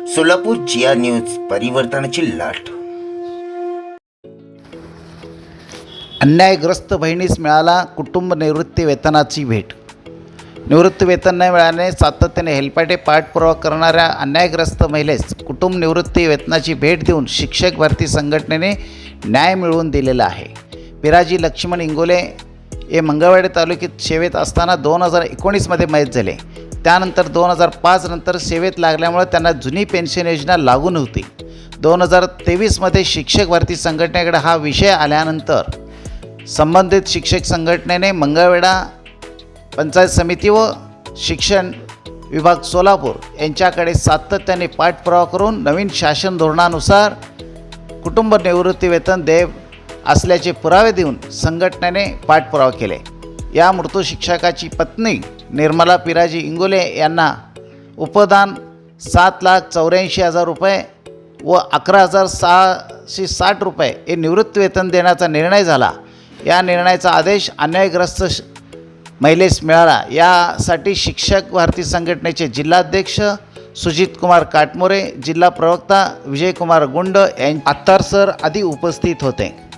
सोलापूर जिया news, परिवर्तनाची लाट. अन्यायग्रस्त बहिणीस मिळाला कुटुंब निवृत्ती वेतनाची भेट. निवृत्ती वेतन न मिळाल्याने सातत्याने हेलपाटे पाठपुरावा करणाऱ्या अन्यायग्रस्त महिलेस कुटुंब निवृत्ती वेतनाची भेट देऊन शिक्षक भरती संघटनेने न्याय मिळवून दिलेला आहे. पिराजी लक्ष्मण इंगोले हे मंगळवेढा तालुक्यात सेवेत असताना 2019मध्ये मयत झाले. त्यानंतर 2005 नंतर सेवेत लागल्यामुळे त्यांना जुनी पेन्शन योजना लागू नव्हती. 2023मध्ये शिक्षक भरती संघटनेकडे हा विषय आल्यानंतर संबंधित शिक्षक संघटनेने मंगळवेढा पंचायत समिती व शिक्षण विभाग सोलापूर यांच्याकडे सातत्याने पाठपुरावा करून नवीन शासन धोरणानुसार कुटुंब निवृत्ती वेतन देय असल्याचे पुरावे देऊन संघटनेने पाठपुरावा केले. या मृत शिक्षकाची पत्नी निर्मला पिराजी इंगोले यांना उपदान 7,84,000 रुपये व 11,660 रुपये हे निवृत्ती वेतन देण्याचा निर्णय झाला. या निर्णयाचा आदेश अन्यायग्रस्त महिलेस मिळाला. यासाठी शिक्षक भारती संघटनेचे जिल्हाध्यक्ष सुजित कुमार काटमोरे, जिल्हा प्रवक्ता विजयकुमार गुंड यांचे अत्तर सर आदी उपस्थित होते.